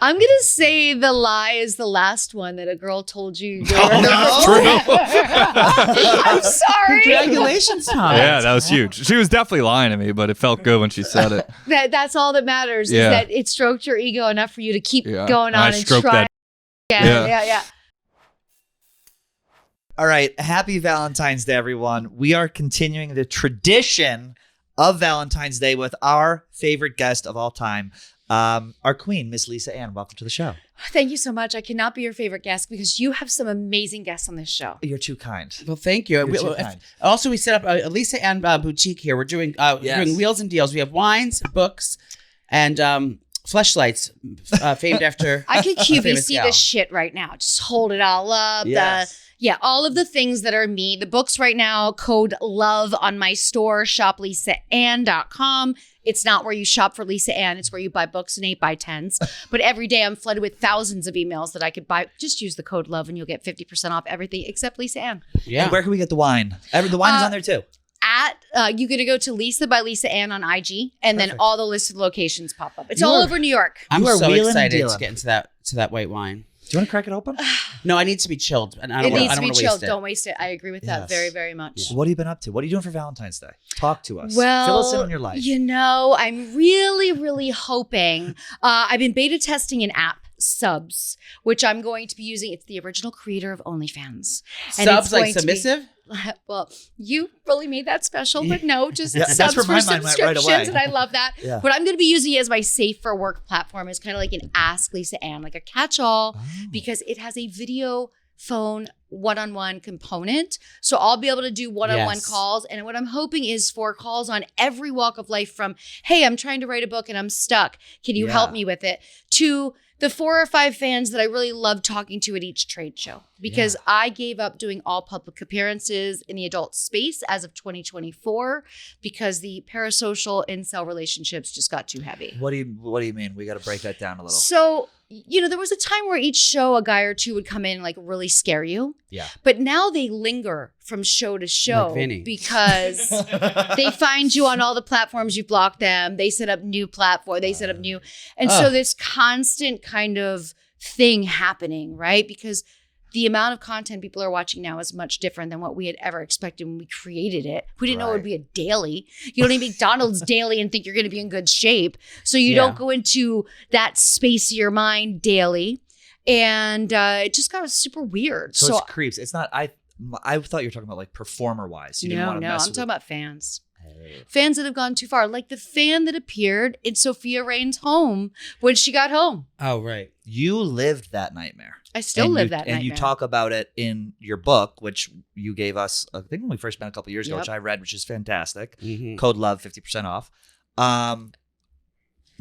I'm going to say the lie is the last one that a girl told you. I'm sorry. Congratulations, Tom. Yeah, that was huge. She was definitely lying to me, but it felt good when she said it. That's all that matters is that it stroked your ego enough for you to keep going on and try. Yeah. All right. Happy Valentine's Day, everyone. We are continuing the tradition of Valentine's Day with our favorite guest of all time, our queen, Miss Lisa Ann. Welcome to the show. Thank you so much. I cannot be your favorite guest because you have some amazing guests on this show. You're too kind. Well, thank you. Also, we set up a Lisa Ann boutique here. We're doing wheels and deals. We have wines, books, and fleshlights famed after. I could QVC this shit right now. Just hold it all up. Yes. All of the things that are me. The books right now, code LOVE on my store, shoplisaann.com. It's not where you shop for Lisa Ann. It's where you buy books in 8x10s. But every day I'm flooded with thousands of emails that I could buy. Just use the code LOVE and you'll get 50% off everything except Lisa Ann. Yeah. And where can we get the wine? The wine is on there too. You're going to go to Lisa by Lisa Ann on IG, and then all the listed locations pop up. It's all over New York. I'm so excited to get into that white wine. Do you want to crack it open? No, I need to be chilled. And it needs to be chilled. Don't waste it. I agree with that very, very much. Yeah. What have you been up to? What are you doing for Valentine's Day? Talk to us. Well, fill us in on your life. I'm really, really hoping. I've been beta testing an app, Subs, which I'm going to be using. It's the original creator of OnlyFans. And Subs like submissive? Well, you really made that special, but no, just subs for subscriptions, and I love that. Yeah. But I'm going to be using it as my safe for work platform. It's kind of like an Ask Lisa Ann, like a catch-all, because it has a video phone one-on-one component. So I'll be able to do one-on-one calls. And what I'm hoping is for calls on every walk of life from, hey, I'm trying to write a book and I'm stuck. Can you help me with it? To the 4 or 5 fans that I really love talking to at each trade show, because I gave up doing all public appearances in the adult space as of 2024 because the parasocial incel relationships just got too heavy. What do you mean? We got to break that down a little. So, there was a time where each show, a guy or two would come in and like really scare you. Yeah. But now they linger from show to show because they find you on all the platforms you block them. They set up new platform. They set up new. And so this constant kind of thing happening, right? Because the amount of content people are watching now is much different than what we had ever expected when we created it. We didn't know it would be a daily. You don't eat McDonald's daily and think you're going to be in good shape. So you don't go into that space of your mind daily. And it just got super weird. So it's creeps. It's not, I thought you were talking about like performer wise. No, I'm talking about fans. Fans that have gone too far. Like the fan that appeared in Sophie Rain's home when she got home. Oh, right. You lived that nightmare. I still live that nightmare. And you talk about it in your book, which you gave us, I think when we first met a couple of years ago, which I read, which is fantastic. Code LOVE, 50% off. Do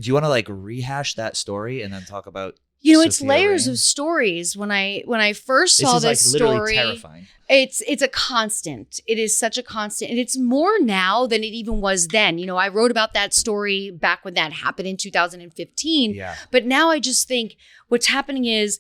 you want to like rehash that story and then talk about it's layers of stories. When I first saw this story, terrifying. It's a constant. It is such a constant. And it's more now than it even was then. I wrote about that story back when that happened in 2015. Yeah. But now I just think what's happening is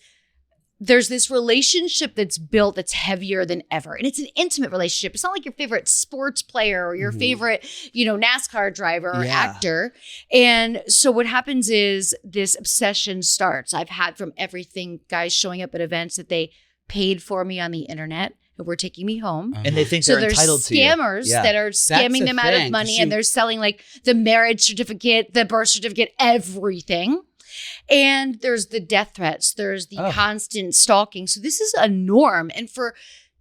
there's this relationship that's built that's heavier than ever. And it's an intimate relationship. It's not like your favorite sports player or your favorite, NASCAR driver or actor. And so what happens is this obsession starts. I've had from everything, guys showing up at events that they paid for me on the internet and were taking me home. And they think they're entitled to you. So there's scammers that are scamming them out of money and they're selling like the marriage certificate, the birth certificate, everything. And there's the death threats. There's the constant stalking. So this is a norm. And for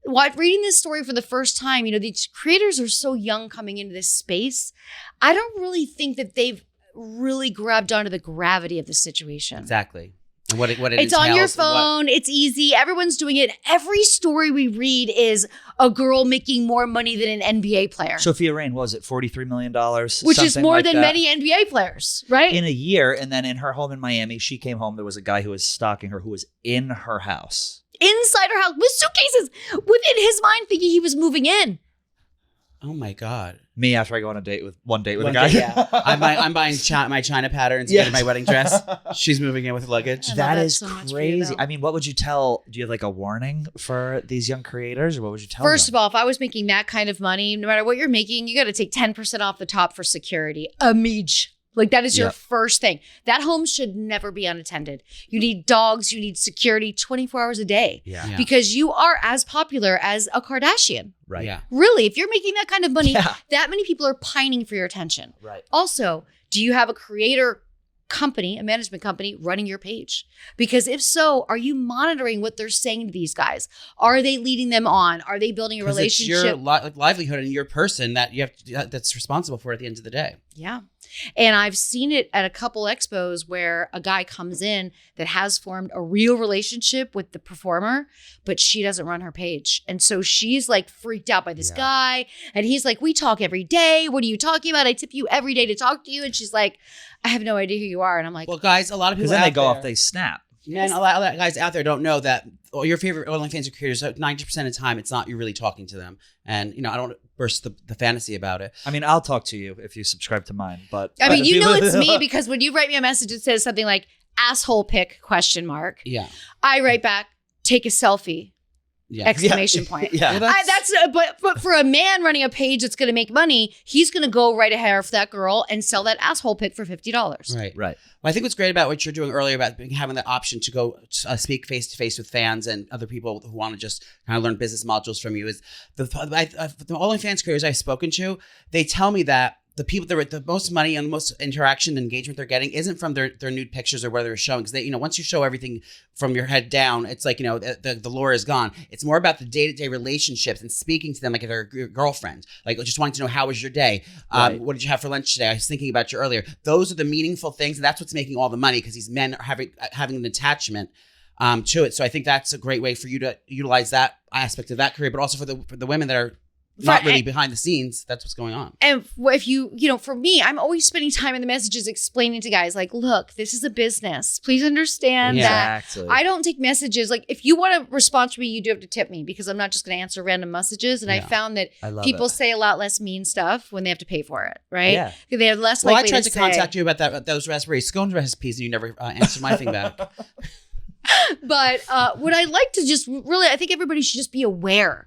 reading this story for the first time, these creators are so young coming into this space. I don't really think that they've really grabbed onto the gravity of the situation. Exactly. And what it it's on your phone. It's easy. Everyone's doing it. Every story we read is a girl making more money than an NBA player. Sophie Rain, what was it, $43 million? Which is more than many NBA players, right? In a year. And then in her home in Miami, she came home. There was a guy who was stalking her who was in her house. Inside her house with suitcases within his mind thinking he was moving in. Oh my God. Me after I go on a date with a guy. I'm buying my China patterns and getting my wedding dress. She's moving in with luggage. That is so crazy. I mean, what would you tell? Do you have like a warning for these young creators, or what would you tell them? First of all, if I was making that kind of money, no matter what you're making, you got to take 10% off the top for security. Like that is your first thing. That home should never be unattended. You need dogs, you need security 24 hours a day. Because you are as popular as a Kardashian. Right. Yeah. Really, if you're making that kind of money, that many people are pining for your attention. Right. Also, do you have a creator company, a management company running your page? Because if so, are you monitoring what they're saying to these guys? Are they leading them on? Are they building a relationship? It's your livelihood and your person that you have to, that's responsible for at the end of the day. Yeah. And I've seen it at a couple expos where a guy comes in that has formed a real relationship with the performer, but she doesn't run her page. And so she's like freaked out by this guy. And he's like, we talk every day. What are you talking about? I tip you every day to talk to you. And she's like, I have no idea who you are. And I'm like, well, guys, a lot of people then out they go there, off, they snap. Man, a lot of guys out there don't know that your favorite OnlyFans or creators, 90% of the time, it's not you really talking to them. And, I don't burst the fantasy about it. I mean, I'll talk to you if you subscribe to mine, but. I mean, it's me because when you write me a message, it says something like, asshole pic, ? Yeah. I write back, take a selfie. Yeah. Exclamation point. Yeah. But for a man running a page that's going to make money, he's going to go right ahead for that girl and sell that asshole pic for $50. Right. Right. Well, I think what's great about what you're doing earlier about having the option to go speak face to face with fans and other people who want to just kind of learn business modules from you is the OnlyFans creators I've spoken to, they tell me that the people that are the most money and the most interaction and engagement they're getting isn't from their nude pictures or where they're showing. Because they, once you show everything from your head down, it's like, the lure is gone. It's more about the day-to-day relationships and speaking to them like if they're your girlfriend. Like just wanting to know, how was your day? Right. What did you have for lunch today? I was thinking about you earlier. Those are the meaningful things. And that's what's making all the money because these men are having an attachment to it. So I think that's a great way for you to utilize that aspect of that career, but also for the women that are not really behind the scenes. That's what's going on. And if for me, I'm always spending time in the messages explaining to guys like, look, this is a business. Please understand that I don't take messages. Like if you want to respond to me, you do have to tip me because I'm not just going to answer random messages. And I found that people say a lot less mean stuff when they have to pay for it. Right. Yeah. They're less likely I tried to contact you about those raspberry scone recipes and you never answered my thing back. But what I like to just really, I think everybody should just be aware.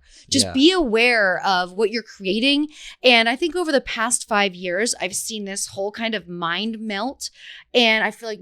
Be aware of what you're creating. And I think over the past 5 years, I've seen this whole kind of mind melt. And I feel like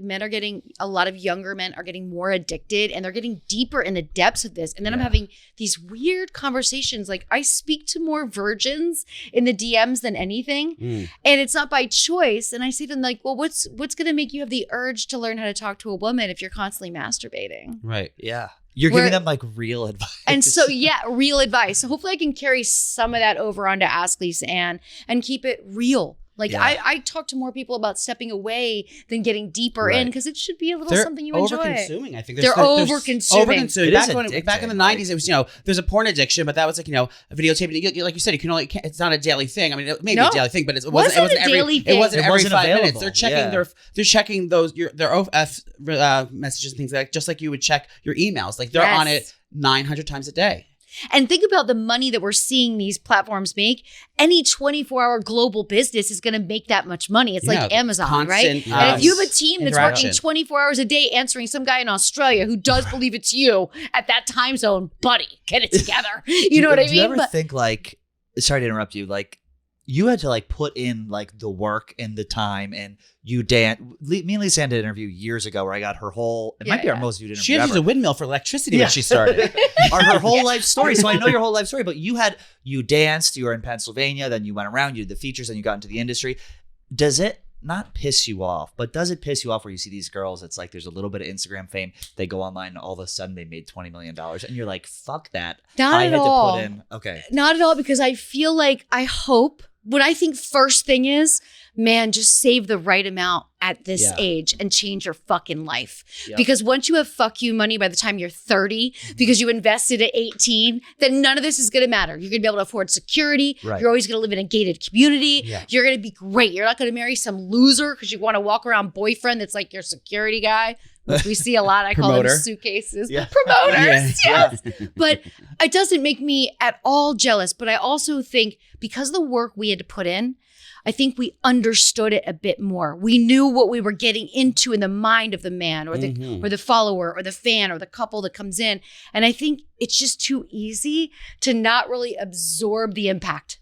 a lot of younger men are getting more addicted and they're getting deeper in the depths of this. And then I'm having these weird conversations. Like I speak to more virgins in the DMs than anything. And it's not by choice. And I say to them like, well, what's going to make you have the urge to learn how to talk to a woman if you're constantly masturbating? Right. Yeah. You're giving them like real advice. And so, real advice. So hopefully I can carry some of that over onto Ask Lisa Ann and keep it real. Like I talk to more people about stepping away than getting deeper in because it should be a little something you enjoy. Over-consuming, I think. They're over-consuming. Back in the 90s, it was, there's a porn addiction, but that was like, a videotaping. Like you said, it's not a daily thing. I mean, it may be a daily thing, but it wasn't every 5 minutes. They're checking their OF messages and things like that, just like you would check your emails. Like they're on it 900 times a day. And think about the money that we're seeing these platforms make. Any 24-hour global business is going to make that much money. It's like Amazon, right? And if you have a team that's working 24 hours a day answering some guy in Australia who does believe it's you at that time zone, buddy, get it together. You know what I mean? Do you ever think like, sorry to interrupt you, like you had to like put in like the work and the time and you dance. Me and Lisa Ann did an interview years ago where I got her whole, it might be our most viewed interview She had to use a windmill for electricity when she started. Her whole life story. So I know your whole life story, but you danced, you were in Pennsylvania, then you went around, you did the features, and you got into the industry. Does it not piss you off, but does it piss you off where you see these girls, it's like there's a little bit of Instagram fame, they go online and all of a sudden they made $20 million and you're like, fuck that. Not at all. Okay. Not at all, because I feel like what I think first thing is, man, just save the right amount at this age and change your fucking life. Yep. Because once you have fuck you money by the time you're 30, because you invested at 18, then none of this is going to matter. You're going to be able to afford security. Right. You're always going to live in a gated community. Yeah. You're going to be great. You're not going to marry some loser because you want to walk around boyfriend that's like your security guy, which we see a lot. I call them suitcases. Yeah. Promoters. Yes. But it doesn't make me at all jealous. But I also think because of the work we had to put in, I think we understood it a bit more. We knew what we were getting into in the mind of the man or the follower or the fan or the couple that comes in. And I think it's just too easy to not really absorb the impact.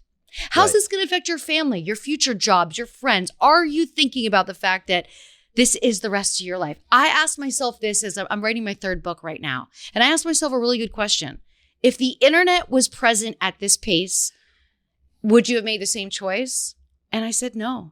How's this going to affect your family, your future jobs, your friends? Are you thinking about the fact that this is the rest of your life? I asked myself this as I'm writing my 3rd book right now. And I asked myself a really good question. If the internet was present at this pace, would you have made the same choice? And I said no.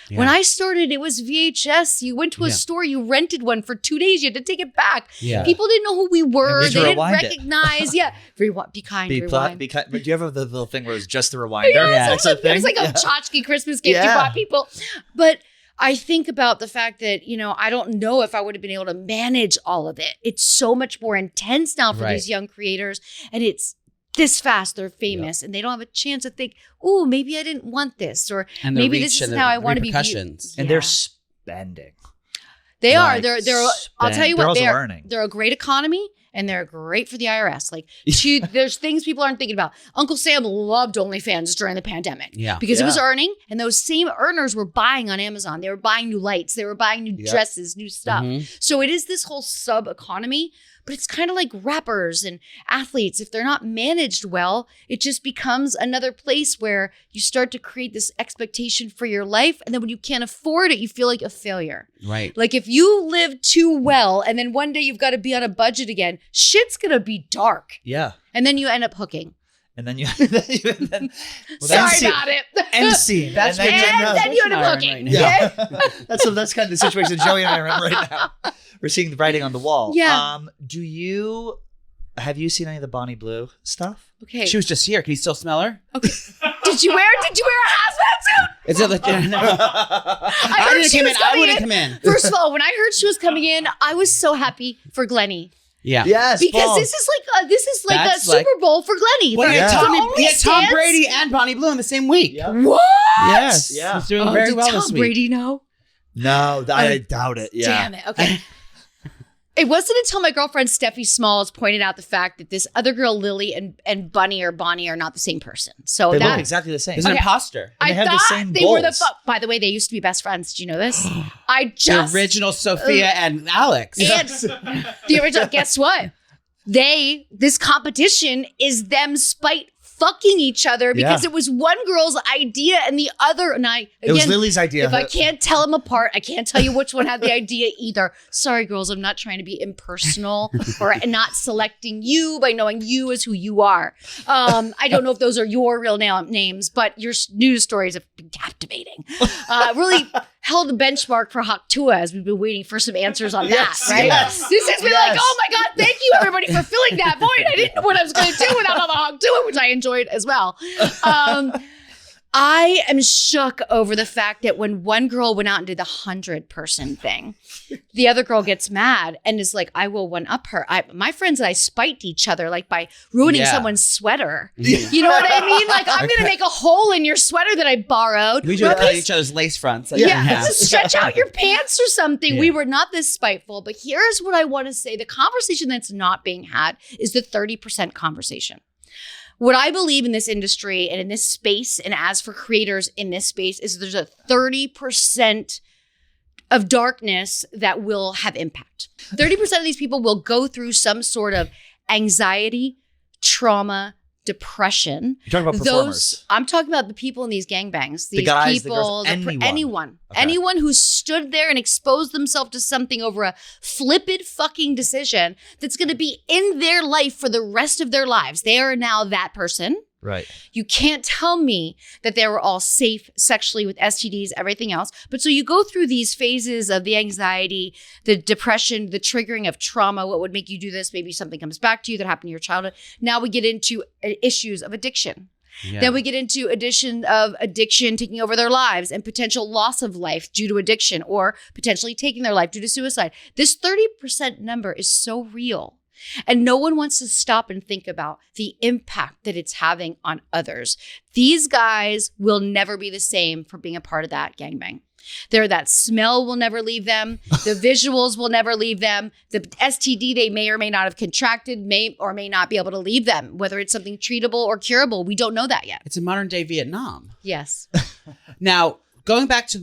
Yeah. When I started, it was VHS. You went to a store, you rented one for 2 days. You had to take it back. Yeah. People didn't know who we were. They didn't recognize. Be kind, rewind. Be kind. But do you ever have the little thing where it was just the rewinder? It was like a tchotchke Christmas gift you bought people. But I think about the fact that, I don't know if I would have been able to manage all of it. It's so much more intense now for these young creators. And it's this fast, they're famous, and they don't have a chance to think, "Oh, maybe I didn't want this," or maybe this is how I want to be viewed. And they're spending. They are. They're. I'll tell you what. They're a great economy, and they're great for the IRS. Like, there's things people aren't thinking about. Uncle Sam loved OnlyFans during the pandemic, because it was earning, and those same earners were buying on Amazon. They were buying new lights. They were buying new dresses, new stuff. So it is this whole sub economy. But it's kind of like rappers and athletes. If they're not managed well, it just becomes another place where you start to create this expectation for your life. And then when you can't afford it, you feel like a failure. Right. Like if you live too well and then one day you've got to be on a budget again, shit's going to be dark. Yeah. And then you end up hooking. And then you sorry about it. End scene. Then you end up hooking. Right yeah. That's kind of the situation Joey and I are in right now. We're seeing the writing on the wall. Yeah. Have you seen any of the Bonnie Blue stuff? Okay. She was just here. Can you still smell her? Okay. Did you wear a hazmat suit? It's a legit. No. I wouldn't come in. First of all, when I heard she was coming in, I was so happy for Glennie. Yeah. Yes. Because this is like a Super Bowl for Glennie. Well, he had Tom Brady and Bonnie Blue in the same week. Yep. What? Yes. Yeah. He's doing very well this Tom week. Brady know? No, I doubt it. Yeah. Damn it. Okay. It wasn't until my girlfriend Steffi Smalls pointed out the fact that this other girl, Lily, and Bunny or Bonnie are not the same person. So they look exactly the same. He's an imposter. I thought the same they were the By the way, they used to be best friends. Did you know this? The original Sophia and Alex. And the original. Guess what? This competition is them fucking each other because it was one girl's idea and the other. And it was Lily's idea. If I can't tell them apart, I can't tell you which one had the idea either. Sorry, girls, I'm not trying to be impersonal or not selecting you by knowing you as who you are. I don't know if those are your real names, but your news stories have been captivating. Really held a benchmark for Haktua as we've been waiting for some answers on that, right? Yes. This has been like, oh my God, thank you everybody for filling that void. I didn't know what I was going to do without all the Haktua, which I enjoyed as well. I am shook over the fact that when one girl went out and did the 100-person thing, the other girl gets mad and is like, I will one-up her. My friends and I spiked each other like by ruining someone's sweater. You know what I mean? Like, I'm going to make a hole in your sweater that I borrowed. We do each other's lace fronts. Stretch out your pants or something. Yeah. We were not this spiteful. But here's what I want to say. The conversation that's not being had is the 30% conversation. What I believe in this industry and in this space, and as for creators in this space, is there's a 30% of darkness that will have impact. 30% of these people will go through some sort of anxiety, trauma, depression. You're talking about performers. I'm talking about the people in these gangbangs. These the guys, people, the girls, anyone. Okay. Anyone who stood there and exposed themselves to something over a flippant fucking decision that's going to be in their life for the rest of their lives. They are now that person. Right. You can't tell me that they were all safe sexually with STDs, everything else. But so you go through these phases of the anxiety, the depression, the triggering of trauma. What would make you do this? Maybe something comes back to you that happened in your childhood. Now we get into issues of addiction. Yeah. Then we get into addiction taking over their lives and potential loss of life due to addiction or potentially taking their life due to suicide. This 30% number is so real. And no one wants to stop and think about the impact that it's having on others. These guys will never be the same for being a part of that gangbang. That smell will never leave them. The visuals will never leave them. The STD they may or may not have contracted may or may not be able to leave them, whether it's something treatable or curable. We don't know that yet. It's a modern day Vietnam. Yes. Now, going back to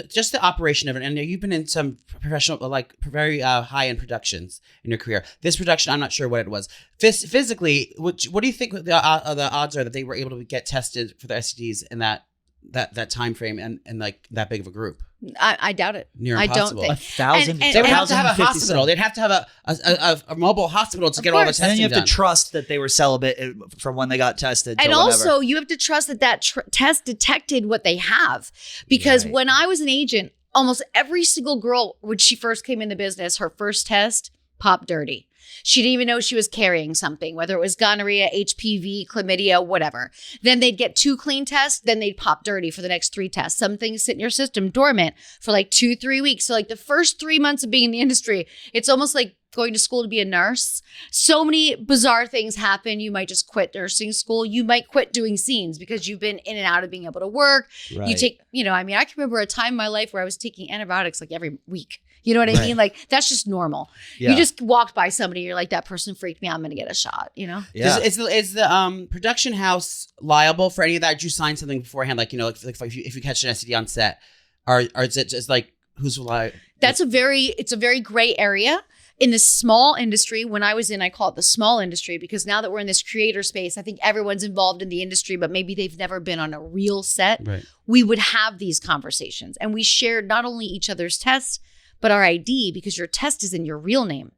just the operation of it, and you've been in some professional, like very high-end productions in your career. This production, I'm not sure what it was. Physically, what do you think the odds are that they were able to get tested for the STDs in that time frame and like that big of a group? I doubt it. Near I impossible. don't think. 1,000. They would have to have a hospital. They'd have to have a mobile hospital to get all the testing And then you have done. to trust that they were celibate from when they got tested. And till also, whenever. you have to trust that test detected what they have. Because when I was an agent, almost every single girl, when she first came into business, her first test popped dirty. She didn't even know she was carrying something, whether it was gonorrhea, HPV, chlamydia, whatever. Then they'd get 2 clean tests, then they'd pop dirty for the next 3 tests. Some things sit in your system dormant for like 2-3 weeks. So like the first 3 months of being in the industry, it's almost like going to school to be a nurse. So many bizarre things happen. You might just quit nursing school. You might quit doing scenes because you've been in and out of being able to work. Right. You take, I can remember a time in my life where I was taking antibiotics like every week. You know what I mean? Like, that's just normal. Yeah. You just walked by somebody, you're like, that person freaked me out, I'm going to get a shot, Yeah. Is the production house liable for any of that? Did you sign something beforehand? Like, like if you catch an STD on set, or is it just like, who's liable? It's a very gray area. In the small industry, when I was I call it the small industry, because now that we're in this creator space, I think everyone's involved in the industry, but maybe they've never been on a real set. Right. We would have these conversations, and we shared not only each other's tests, but our ID, because your test is in your real name.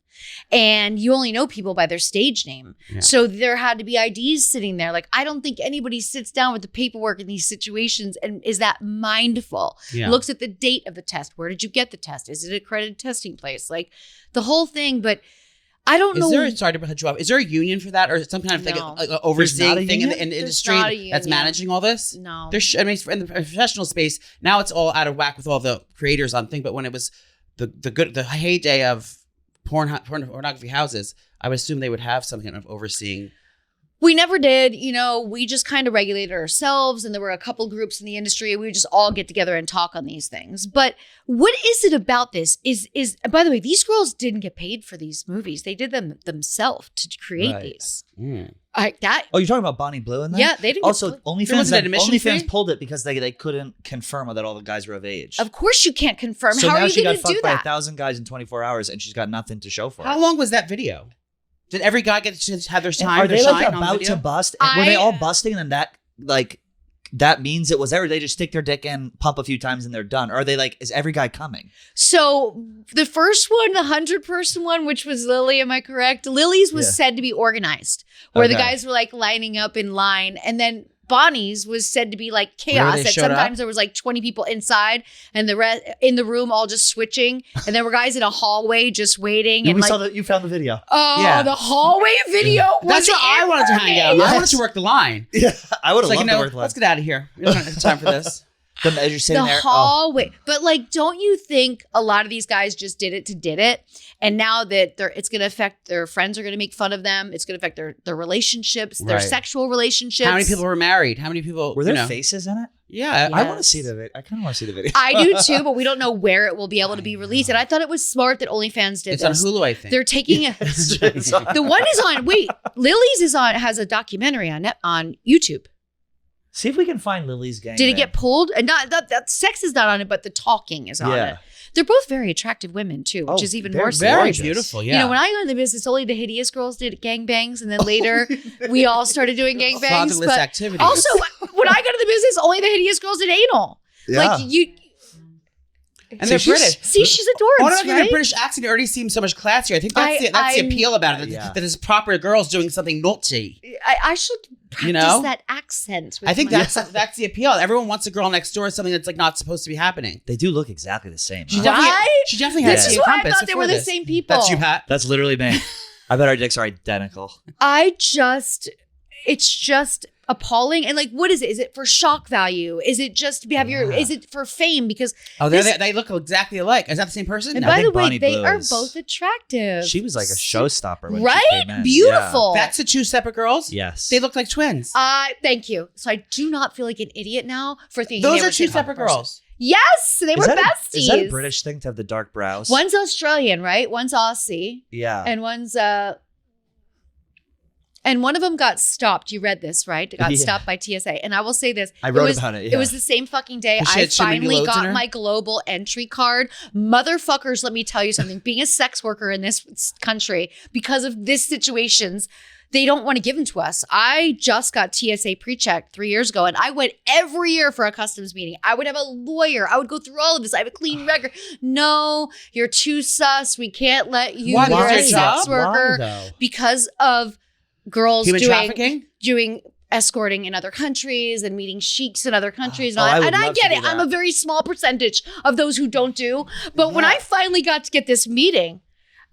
And you only know people by their stage name. Yeah. So there had to be IDs sitting there. Like, I don't think anybody sits down with the paperwork in these situations and is that mindful. Yeah. Looks at the date of the test. Where did you get the test? Is it an accredited testing place? Like the whole thing. But I don't know. Sorry to cut you off. Is there a union for that, or some kind of like overseeing thing in the industry that's managing all this? No. In the professional space, now it's all out of whack with all the creators on thing. But when it was the heyday of pornography houses, I would assume they would have some kind of overseeing. We never did. We just kind of regulated ourselves, and there were a couple groups in the industry. We would just all get together and talk on these things. But what is it about this? Is by the way, these girls didn't get paid for these movies. They did them themselves to create these. Mm. Oh, you're talking about Bonnie Blue and that? Yeah, they didn't. Also, OnlyFans pulled it because they couldn't confirm that all the guys were of age. Of course, you can't confirm. So how now are you going to do she got fucked by that? 1,000 guys in 24 hours, and she's got nothing to show for it. How long was that video? Did every guy get to have their time? Are they like shine about to bust? Were they all busting, and that means it was there? Or they just stick their dick in, pump a few times, and they're done? Or are they like, is every guy coming? So the first one, the 100-person one, which was Lily, am I correct? Lily's was said to be organized, where the guys were like lining up in line, and then Bonnie's was said to be like chaos. That sometimes there was like 20 people inside, and the rest in the room all just switching, and there were guys in a hallway just waiting. And you found the video. Oh, yeah. The hallway video. That's where I wanted to hang out. Yes. I wanted to work the line. Yeah, I would have loved to work the line. Let's get out of here. We don't have time for this. As you're sitting there, hallway. But like, don't you think a lot of these guys just did it? And now that it's going to affect their friends are going to make fun of them. It's going to affect their relationships, their sexual relationships. How many people were married? How many people were there faces in it? Yeah. I want to see the video. I kind of want to see the video. I do too, but we don't know where it will be able to be released. And I thought it was smart that OnlyFans did this. It's on Hulu, I think. They're taking the one is on. Wait, Lily's has a documentary on YouTube. See if we can find Lily's gang. Did it get pulled? And not that sex is not on it, but the talking is on it. They're both very attractive women too, which is even more very beautiful. Yeah. When I got into business, only the hideous girls did gangbangs, and then later we all started doing gangbangs. Fatherless activities. Also, when I got into business, only the hideous girls did anal. Yeah. Like you. And they're British. See, she's adorable. Why don't I get a British accent? It already seems so much classier. I think that's the appeal about it. That it's proper girls doing something naughty. I should practice that accent. I think that's the appeal. Everyone wants a girl next door, something that's like not supposed to be happening. They do look exactly the same. She definitely has. This is why I thought they were the same people. That's you, Pat. That's literally me. I bet our dicks are identical. It's just appalling. And like, what is it? Is it for shock value? Is it just is it for fame? Because they look exactly alike. Is that the same person? And by the way, they are both attractive. She was like a showstopper when right? she came in. Beautiful. Yeah. That's the 2 separate girls? Yes. They look like twins. Thank you. So I do not feel like an idiot now for thinking those are 2 separate girls. Yes, they were besties. Is that a British thing to have the dark brows? One's Australian, right? One's Aussie. Yeah. And one's And one of them got stopped. You read this, right? It got stopped by TSA. And I will say this. I wrote about it. Yeah. It was the same fucking day I finally got my global entry card. Motherfuckers, let me tell you something. Being a sex worker in this country, because of this situations, they don't want to give them to us. I just got TSA pre-check 3 years ago, and I went every year for a customs meeting. I would have a lawyer. I would go through all of this. I have a clean record. No, you're too sus. We can't let you. Why? You're a sex worker. Why, because of girls trafficking? doing escorting in other countries and meeting sheiks in other countries. I get it. I'm a very small percentage of those who don't do. But when I finally got to get this meeting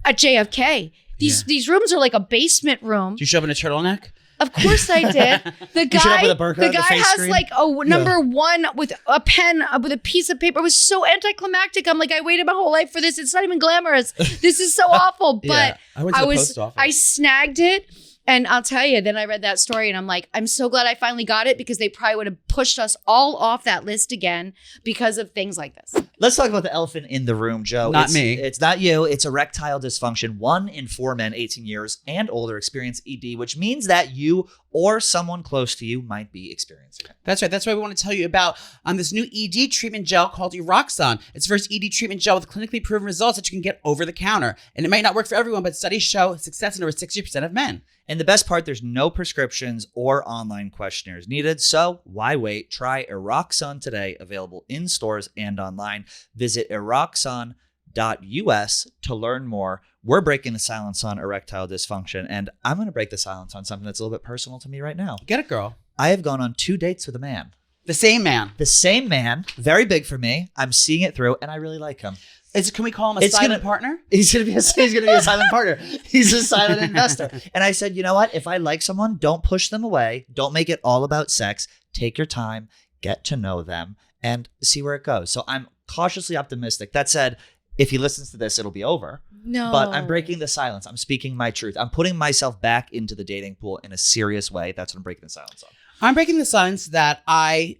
at JFK, these rooms are like a basement room. Did you show up in a turtleneck? Of course I did. The guy has screen? like a number one with a pen, with a piece of paper. It was so anticlimactic. I'm like, I waited my whole life for this. It's not even glamorous. This is so awful. But I went to the post office. I snagged it. And I'll tell you, then I read that story and I'm like, I'm so glad I finally got it, because they probably would have pushed us all off that list again because of things like this. Let's talk about the elephant in the room, Joe. Not me. It's not you. It's erectile dysfunction. 1 in 4 men 18 years and older experience ED, which means that you or someone close to you might be experiencing it. That's right. That's why we want to tell you about this new ED treatment gel called Eroxon. It's the first ED treatment gel with clinically proven results that you can get over the counter. And it might not work for everyone, but studies show success in over 60% of men. And the best part, there's no prescriptions or online questionnaires needed. So why wait? Try Eroxon today, available in stores and online. Visit eroxon.us to learn more. We're breaking the silence on erectile dysfunction, and I'm going to break the silence on something that's a little bit personal to me right now. Get it, girl. I have gone on 2 dates with a man. The same man. The same man. Very big for me. I'm seeing it through, and I really like him. Can we call him a silent partner? He's gonna be a silent partner. He's a silent investor. And I said, you know what? If I like someone, don't push them away. Don't make it all about sex. Take your time, get to know them, and see where it goes. So I'm cautiously optimistic. That said, if he listens to this, it'll be over. No. But I'm breaking the silence. I'm speaking my truth. I'm putting myself back into the dating pool in a serious way. That's what I'm breaking the silence on. I'm breaking the silence that I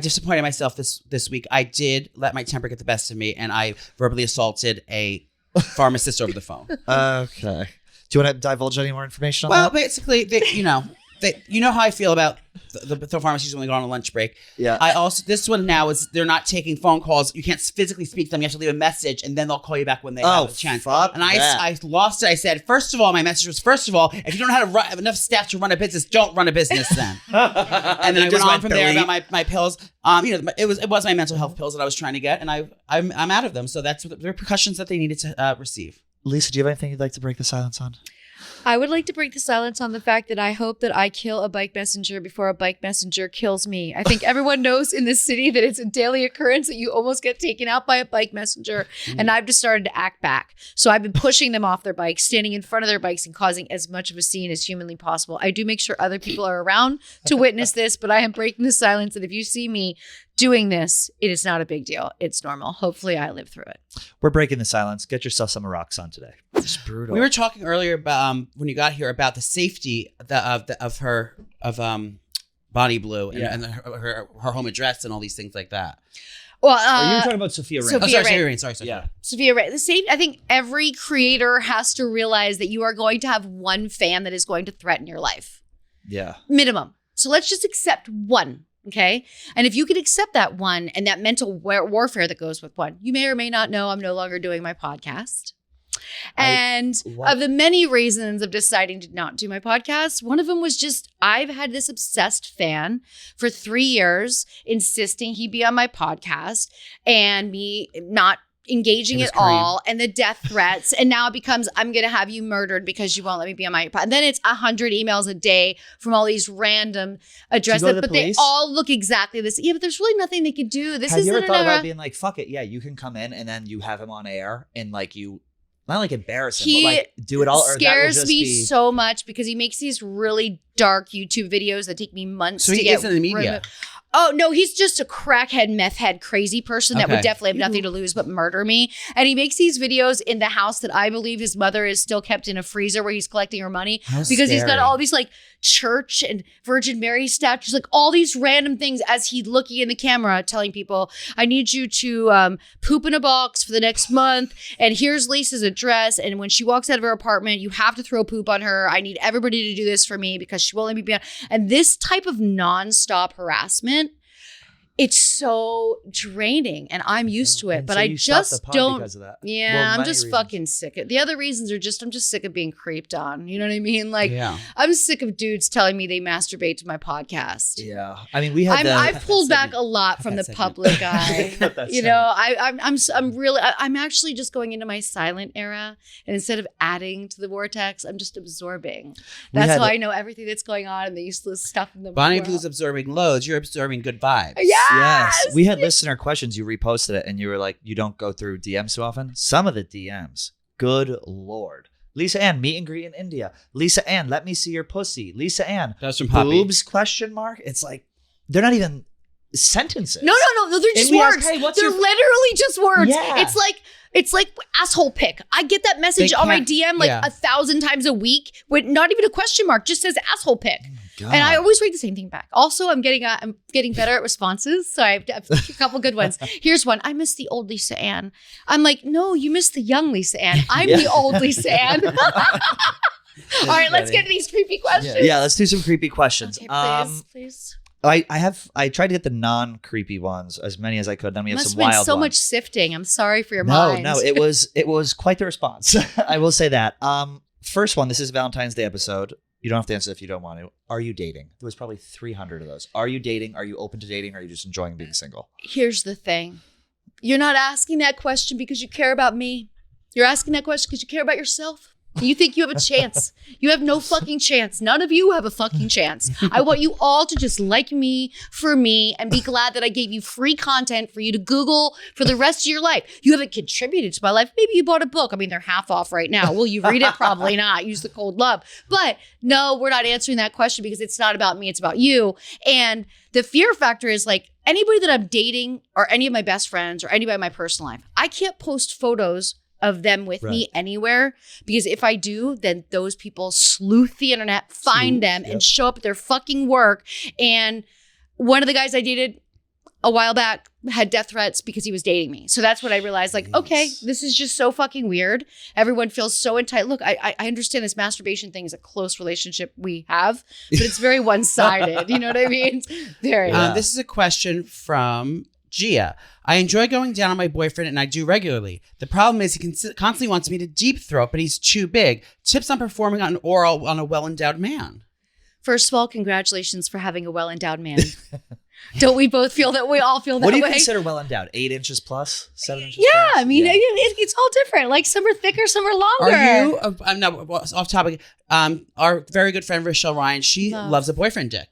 disappointed myself this week. I did let my temper get the best of me, and I verbally assaulted a pharmacist over the phone. Okay. Do you want to divulge any more information on that? Well, basically, you know how I feel about the pharmacies when they go on a lunch break. Yeah. This one now is they're not taking phone calls. You can't physically speak to them. You have to leave a message, and then they'll call you back when they have a chance. Fuck and that. I lost it. I said, first of all, my message was, first of all, if you don't know how to have enough staff to run a business, don't run a business then. And then I went on from there about my pills. It was my mental health pills that I was trying to get, and I'm out of them. So that's the repercussions that they needed to receive. Lisa, do you have anything you'd like to break the silence on? I would like to break the silence on the fact that I hope that I kill a bike messenger before a bike messenger kills me. I think everyone knows in this city that it's a daily occurrence that you almost get taken out by a bike messenger. And I've just started to act back. So I've been pushing them off their bikes, standing in front of their bikes and causing as much of a scene as humanly possible. I do make sure other people are around to witness this, but I am breaking the silence. And if you see me doing this, it is not a big deal. It's normal. Hopefully I live through it. We're breaking the silence. Get yourself some Eroxon today. It's brutal. We were talking earlier about when you got here about the safety of her Bonnie Blue and her home address and all these things like that. Well, are you talking about Sophie Rain? Sophie Rain. Sorry. Yeah. Sophia Rain. I think every creator has to realize that you are going to have one fan that is going to threaten your life. Yeah. Minimum. So let's just accept one. Okay. And if you could accept that one and that mental warfare that goes with one, you may or may not know I'm no longer doing my podcast. And of the many reasons of deciding to not do my podcast, one of them was just I've had this obsessed fan for 3 years insisting he be on my podcast and me not engaging at all, and the death threats, and now it becomes I'm gonna have you murdered because you won't let me be on my podcast. And then it's 100 emails a day from all these random addresses, but they all look exactly the same. Yeah, but there's really nothing they could do. This Have you ever thought about being like, fuck it, yeah, you can come in and then you have him on air and like you not like embarrass him, but like do it all. Or scares me so much because he makes these really dark YouTube videos that take me months to get. So he is in the media. Oh, no, he's just a crackhead, meth head, crazy person that would definitely have nothing to lose but murder me. And he makes these videos in the house that I believe his mother is still kept in a freezer where he's collecting her money. Because he's got all these like church and Virgin Mary statues, like all these random things as he's looking in the camera telling people, I need you to poop in a box for the next month. And here's Lisa's address. And when she walks out of her apartment, you have to throw poop on her. I need everybody to do this for me because she will let me be on. And this type of nonstop harassment, it's so draining and I'm used to it, and but so I you stopped the just pod don't. because of that. Yeah, Well, I'm many just reasons. fucking sick. The other reasons are just, I'm just sick of being creeped on. You know what I mean? Like, Yeah. I'm sick of dudes telling me they masturbate to my podcast. Yeah, I mean, we had I've pulled back a lot from the public eye. You know, I'm actually just going into my silent era, and instead of adding to the vortex, I'm just absorbing. That's how I know everything that's going on and the useless stuff in the Bonnie world. Blue's absorbing loads. You're absorbing good vibes. Yes! We had listener questions. You reposted it and you were like, you don't go through DMs so often. Some of the DMs, good Lord. Lisa Ann, meet and greet in India. Lisa Ann, let me see your pussy. Lisa Ann, That's from Poppy. boobs, question mark. It's like, they're not even sentences. No, they're just we ask, words. hey, what's They're your- literally just words. Yeah. It's like asshole pic. I get that message They on my can't- DM like yeah. 1,000 times a week with not even a question mark, just says asshole pic. God. And I always read the same thing back. Also, I'm getting better at responses, so I have a couple good ones. Here's one. I miss the old Lisa Ann. I'm like, no, you miss the young Lisa Ann. I'm the old Lisa Ann. All right, let's get to these creepy questions. Yeah, let's do some creepy questions. Okay, please. I tried to get the non-creepy ones, as many as I could. Then we have Must some have been wild so ones. much sifting. I'm sorry for your No, mind. no, it was quite the response. I will say that. First one, this is Valentine's Day episode. You don't have to answer if you don't want to. Are you dating? There was probably 300 of those. Are you dating? Are you open to dating? Or are you just enjoying being single? Here's the thing. You're not asking that question because you care about me. You're asking that question because you care about yourself. You think you have a chance. You have no fucking chance. None of you have a fucking chance. I want you all to just like me for me and be glad that I gave you free content for you to Google for the rest of your life. You haven't contributed to my life. Maybe you bought a book. I mean, they're half off right now. Will you read it? Probably not. Use the code LOVE. But no, we're not answering that question because it's not about me. It's about you. And the fear factor is like anybody that I'm dating or any of my best friends or anybody in my personal life, I can't post photos of them with me anywhere because if I do, then those people sleuth the internet, find them and show up at their fucking work. And one of the guys I dated a while back had death threats because he was dating me. So that's when I realized like, okay, this is just so fucking weird. Everyone feels so entitled. Look, I understand this masturbation thing is a close relationship we have, but it's very one-sided. You know what I mean? Very. This is a question from Gia. I enjoy going down on my boyfriend and I do regularly. The problem is he constantly wants me to deep throat, but he's too big. Tips on performing on oral on a well-endowed man. First of all, congratulations for having a well-endowed man. Don't we both feel that? We all feel that What do you way? consider well endowed? 8 inches plus? 7 inches Yeah, plus? I mean, it's all different. Like some are thicker, some are longer. Are you, I'm not off topic, our very good friend Rochelle Ryan, she loves a boyfriend dick.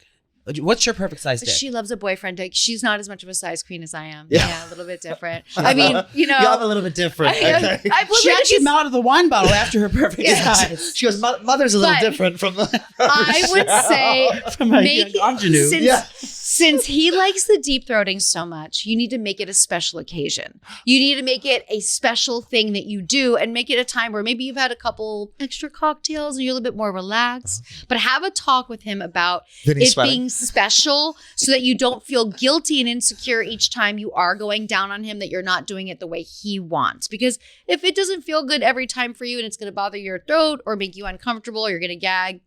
What's your perfect size dick? She loves a boyfriend dick. She's not as much of a size queen as I am. Yeah. Yeah, a little bit different. I mean, you know. Yeah, I'm a little bit different. I She actually melted the wine bottle after her perfect Yeah. size. She goes, mother's a little But different from the. I would say From a make young ingenue. since he likes the deep throating so much, you need to make it a special occasion. You need to make it a special thing that you do and make it a time where maybe you've had a couple extra cocktails and you're a little bit more relaxed, but have a talk with him about Then he's it sweating. being special so that you don't feel guilty and insecure each time you are going down on him, that you're not doing it the way he wants. Because if it doesn't feel good every time for you and it's going to bother your throat or make you uncomfortable or you're going to gag,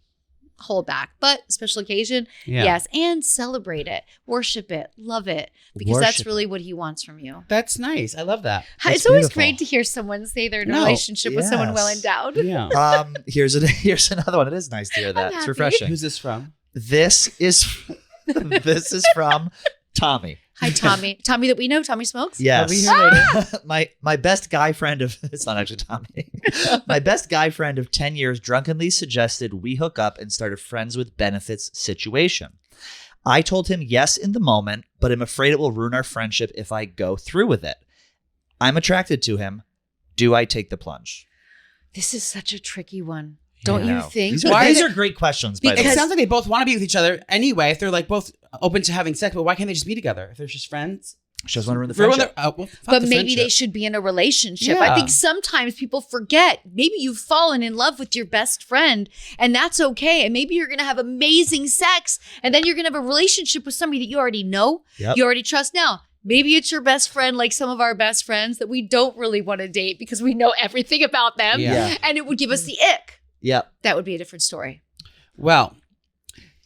hold back. But special occasion, yes, and celebrate it, worship it, love it, because that's really what he wants from you. That's nice. I love that. It's always great to hear someone say they're in a relationship with someone well endowed. Yeah. Here's another one. It is nice to hear that. It's happy. refreshing. Who's this from? This is from Tommy. Hi, Tommy. Tommy that we know. Tommy Smokes. Yes. My best guy friend of it's not actually Tommy. My best guy friend of 10 years drunkenly suggested we hook up and start a friends with benefits situation. I told him yes in the moment, but I'm afraid it will ruin our friendship if I go through with it. I'm attracted to him. Do I take the plunge? This is such a tricky one. Don't you think? These are great questions, by the way. It sounds like they both want to be with each other anyway. If they're like both open to having sex, but why can't they just be together if they're just friends? She doesn't want to ruin the friendship. But maybe they should be in a relationship. I think sometimes people forget. Maybe you've fallen in love with your best friend, and that's okay. And maybe you're going to have amazing sex, and then you're going to have a relationship with somebody that you already know, you already trust. Now, maybe it's your best friend, like some of our best friends that we don't really want to date because we know everything about them, and it would give us the ick. Yep. That would be a different story. Well,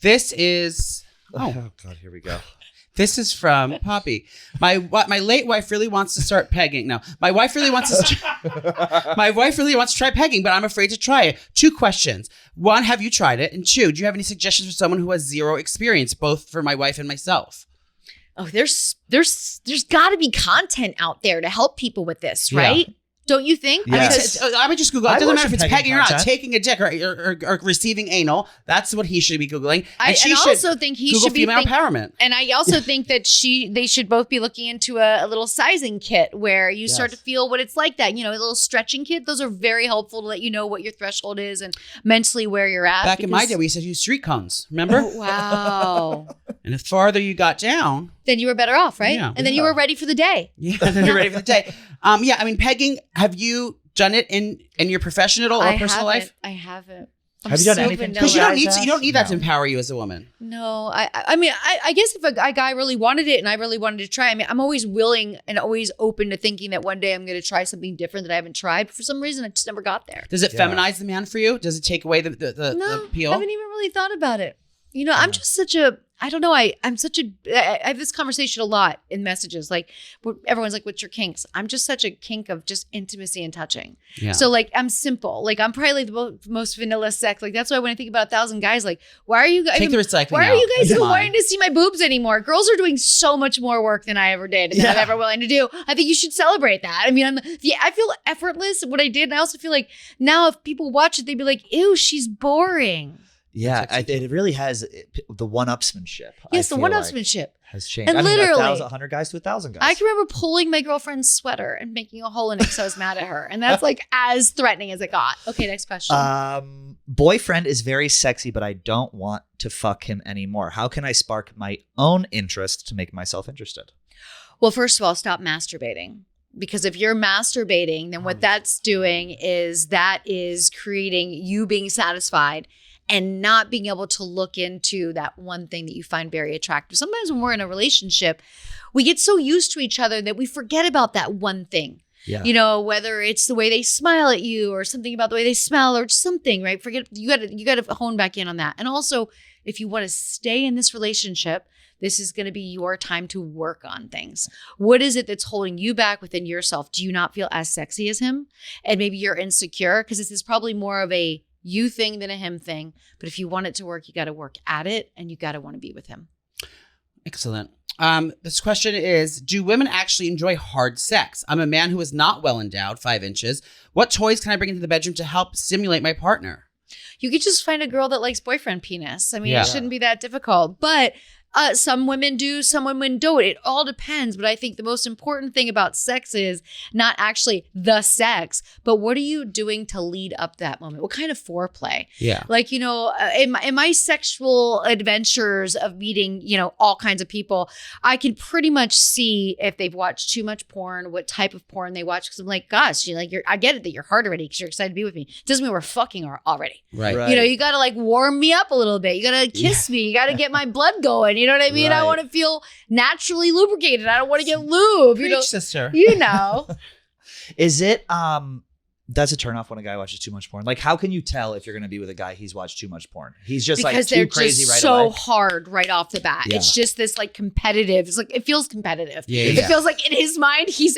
this is... Oh God, here we go. This is from Poppy. My late wife really wants to start pegging. No, my wife really wants to try pegging, but I'm afraid to try it. 2 questions. 1, have you tried it? And 2, do you have any suggestions for someone who has 0 experience, both for my wife and myself? Oh, there's got to be content out there to help people with this, right? Yeah. Don't you think? Yes. I would just Google. It doesn't matter if it's pegging or not. Taking a dick or receiving anal. That's what he should be Googling. And I also think he Google should be female empowerment. And I also think that they should both be looking into a little sizing kit where you start to feel what it's like that. You know, a little stretching kit. Those are very helpful to let you know what your threshold is and mentally where you're at. Back in my day, we used to use street cones. Remember? Oh, wow. And the farther you got down, then you were better off, right? Yeah. And then you were ready for the day. Yeah, then you're ready for the day. Yeah, I mean, pegging. Have you done it in your professional or personal life? I haven't. Have you done anything? Because you don't need that to empower you as a woman. No, I mean, I guess if a guy really wanted it and I really wanted to try, I mean, I'm always willing and always open to thinking that one day I'm going to try something different that I haven't tried. But for some reason, I just never got there. Does it feminize the man for you? Does it take away the appeal? I haven't even really thought about it. You know, I'm just such a, I don't know. I have this conversation a lot in messages. Like everyone's like, what's your kinks? I'm just such a kink of just intimacy and touching. Yeah. So like, I'm simple. Like I'm probably the most vanilla sex. Like that's why when I think about 1,000 guys, like, why are you guys, take the recycling why out. are you guys so wanting to see my boobs anymore? Girls are doing so much more work than I ever did and that I'm ever willing to do. I think you should celebrate that. I mean, I feel effortless at what I did. And I also feel like now if people watch it, they'd be like, ew, she's boring. Yeah, it really has the one-upsmanship. Yes, the one-upsmanship has changed. And literally, 100 guys to 1,000 guys. I can remember pulling my girlfriend's sweater and making a hole in it because I was mad at her. And that's like as threatening as it got. Okay, next question. Boyfriend is very sexy, but I don't want to fuck him anymore. How can I spark my own interest to make myself interested? Well, first of all, stop masturbating. Because if you're masturbating, then what that's doing is that is creating you being satisfied and not being able to look into that one thing that you find very attractive. Sometimes when we're in a relationship, we get so used to each other that we forget about that one thing. Yeah. You know, whether it's the way they smile at you or something about the way they smell or something, right? Forget, you got to hone back in on that. And also, if you want to stay in this relationship, this is going to be your time to work on things. What is it that's holding you back within yourself? Do you not feel as sexy as him? And maybe you're insecure because this is probably more of a you thing than a him thing. But if you want it to work, you got to work at it and you got to want to be with him. Excellent. This question is, do women actually enjoy hard sex? I'm a man who is not well endowed, 5 inches. What toys can I bring into the bedroom to help stimulate my partner? You could just find a girl that likes boyfriend penis. I mean, it shouldn't be that difficult. But some women do, some women don't. It all depends. But I think the most important thing about sex is not actually the sex, but what are you doing to lead up that moment? What kind of foreplay? Yeah. Like, you know, in my sexual adventures of meeting, you know, all kinds of people, I can pretty much see if they've watched too much porn, what type of porn they watch. Because I'm like, gosh, I get it that you're hard already because you're excited to be with me. It doesn't mean we're fucking already. Right. You know, you got to like warm me up a little bit. You got to kiss me. You got to get my blood going. You know what I mean? Right. I want to feel naturally lubricated. I don't want to get lube. Preach, you know, sister. You know. Is it does it turn off when a guy watches too much porn? Like, how can you tell if you're going to be with a guy he's watched too much porn? He's just because like too crazy right away. So hard right off the bat. Yeah. It's just this like competitive. It's like it feels competitive. Yeah, it feels like in his mind he's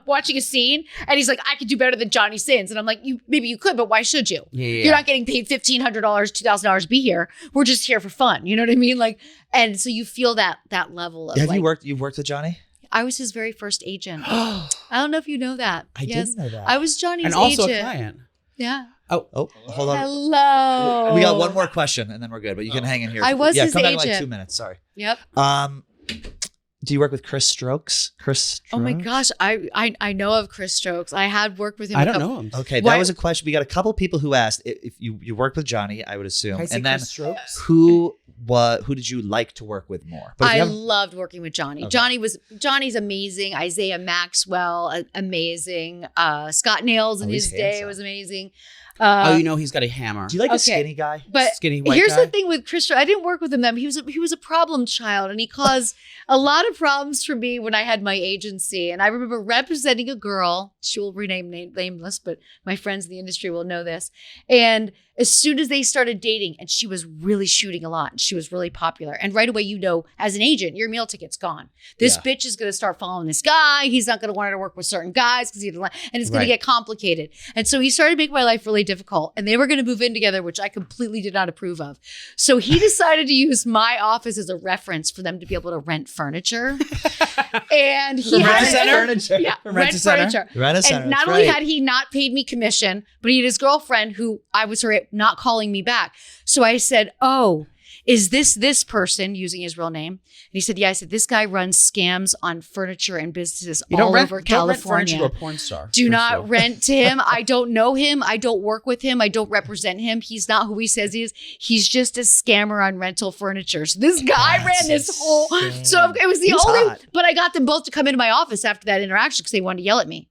watching a scene and he's like, I could do better than Johnny Sins. And I'm like, maybe you could, but why should you? Yeah. You're not getting paid $1,500, $2,000 to be here. We're just here for fun. You know what I mean? Like, and so you feel that level of. Have you've worked with Johnny? I was his very first agent. I don't know if you know that. I didn't know that. I was Johnny's agent. And also a client. Yeah. Oh, hold on. Hello. We got one more question and then we're good, but you can hang in here. I was his come agent. back in like 2 minutes. Sorry. Yep. Do you work with Chris Strokes? Oh my gosh, I know of Chris Strokes. I had worked with him. I don't know him. Okay, that was a question. We got a couple people who asked if you worked with Johnny. I would assume, and then Chris Strokes? who who did you like to work with more? I loved working with Johnny. Okay. Johnny's amazing. Isaiah Maxwell, amazing. Scott Nails in his day was amazing. He's got a hammer. Do you like a skinny guy? But skinny white here's guy? the thing with Christian. I didn't work with him then. He was a problem child, and he caused a lot of problems for me when I had my agency. And I remember representing a girl. She will rename nameless, but my friends in the industry will know this. And as soon as they started dating, and she was really shooting a lot, and she was really popular. And right away, as an agent, your meal ticket's gone. This bitch is going to start following this guy. He's not going to want her to work with certain guys because and it's going to get complicated. And so he started making my life really difficult. And they were going to move in together, which I completely did not approve of. So he decided to use my office as a reference for them to be able to rent furniture. And he rent furniture. Yeah, rent furniture. And not only had he not paid me commission, but he had his girlfriend who I was her not calling me back. So I said, is this person, using his real name? And he said, yeah. I said, this guy runs scams on furniture and businesses all over California. Don't rent to a porn star. Do not rent to him. I don't know him. I don't work with him. I don't represent him. He's not who he says he is. He's just a scammer on rental furniture. So this guy ran this whole, so it was but I got them both to come into my office after that interaction because they wanted to yell at me.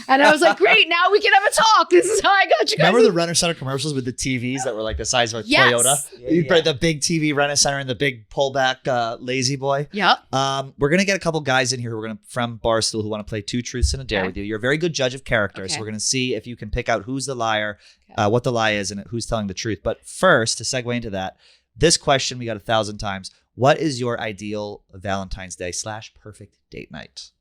And I was like, great, now we can have a talk. This is how I got you guys. Remember the Rent Center commercials with the TVs that were like the size of a Toyota? Yeah. The big TV Rent Center and the big pullback lazy boy. Yep. We're going to get a couple guys in here from Barstool who want to play 2 Truths and a Dare with you. You're a very good judge of character, so we're going to see if you can pick out who's the liar, what the lie is, and who's telling the truth. But first, to segue into that, this question we got 1,000 times. What is your ideal Valentine's Day / perfect date night?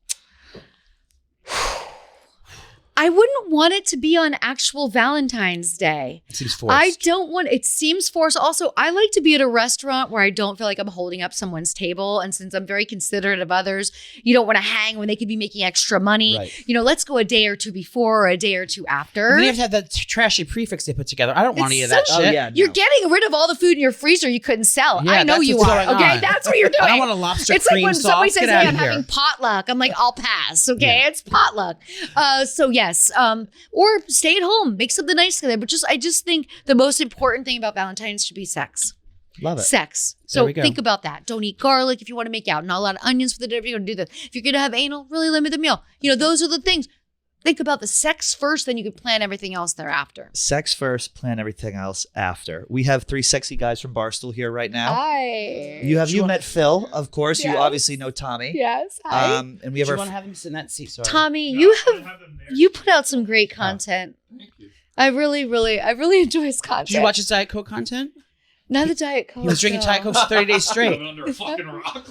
I wouldn't want it to be on actual Valentine's Day. It seems forced. It seems forced. Also, I like to be at a restaurant where I don't feel like I'm holding up someone's table. And since I'm very considerate of others, you don't want to hang when they could be making extra money. Right. Let's go a day or two before or a day or two after. And then you have to have that trashy prefix they put together. I don't want any of that shit. Yeah, no. You're getting rid of all the food in your freezer you couldn't sell. Yeah, I know you are. Okay, that's what you're doing. I want a lobster it's cream like when sauce. Somebody says, hey, I'm having potluck. I'm like, I'll pass. Okay, it's potluck. So yes. Or stay at home, make something nice together. But I just think the most important thing about Valentine's should be sex. Love it. Sex. So think about that. Don't eat garlic if you want to make out. Not a lot of onions for the dinner if you're going to do this. If you're going to have anal, really limit the meal. Those are the things. Think about the sex first, then you can plan everything else thereafter. Sex first, plan everything else after. We have 3 sexy guys from Barstool here right now. Hi. You met Phil, of course. Yes. You obviously know Tommy. Yes. Hi. And we have want to have him sit in that seat? Sorry. Tommy, you put out some great content. Thank you. I really enjoy his content. Did you watch his Diet Coke content? Not the Diet Coke. He was drinking Diet Coke for 30 days straight. Under a fucking rock.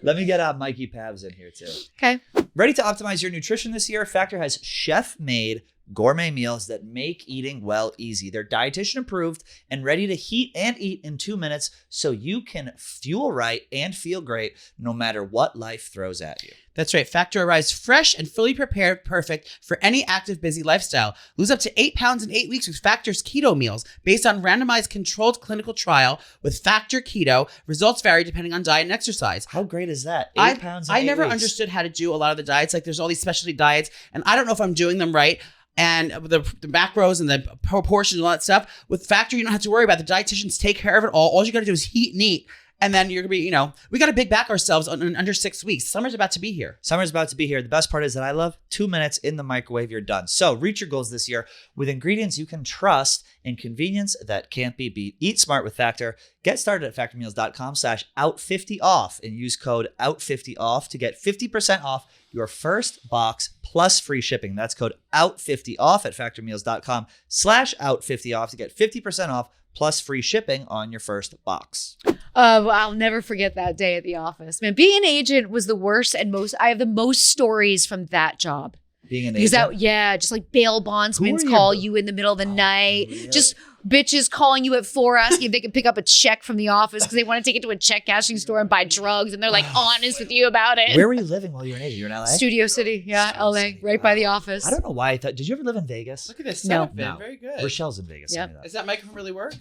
Let me get Mikey Pavs in here too. Okay. Ready to optimize your nutrition this year? Factor has chef-made gourmet meals that make eating well easy. They're dietitian approved and ready to heat and eat in 2 minutes so you can fuel right and feel great no matter what life throws at you. That's right. Factor arrives fresh and fully prepared, perfect for any active, busy lifestyle. Lose up to 8 pounds in 8 weeks with Factor's keto meals based on randomized controlled clinical trial with Factor Keto. Results vary depending on diet and exercise. How great is that? 8 pounds in 8 I never weeks. understood how to do a lot of the diets. Like there's all these specialty diets and I don't know if I'm doing them right. And the macros and the proportions and all that stuff. With Factor, you don't have to worry about it. The dietitians take care of it all. All you got to do is heat and eat. And then you're going to be, we got to big back ourselves in under 6 weeks. Summer's about to be here. Summer's about to be here. The best part is that I love 2 minutes in the microwave. You're done. So reach your goals this year with ingredients you can trust and convenience that can't be beat. Eat smart with Factor. Get started at factormeals.com/out50off and use code out50off to get 50% off your first box plus free shipping. That's code out50off at factormeals.com/out50off to get 50% off plus free shipping on your first box. I'll never forget that day at the office. Man, being an agent was the worst and I have the most stories from that job. Being an agent? Just like bail bondsmen call you in the middle of the night. Really? Just bitches calling you at 4 asking if they can pick up a check from the office because they want to take it to a check cashing store and buy drugs. And they're like honest with you about it. Where were you living while you were an agent? You were in LA? Studio City. Yeah, LA. Right by the office. I don't know why I thought. Did you ever live in Vegas? Look at this. No. Very good. Rochelle's in Vegas. Yep. Does that microphone really work?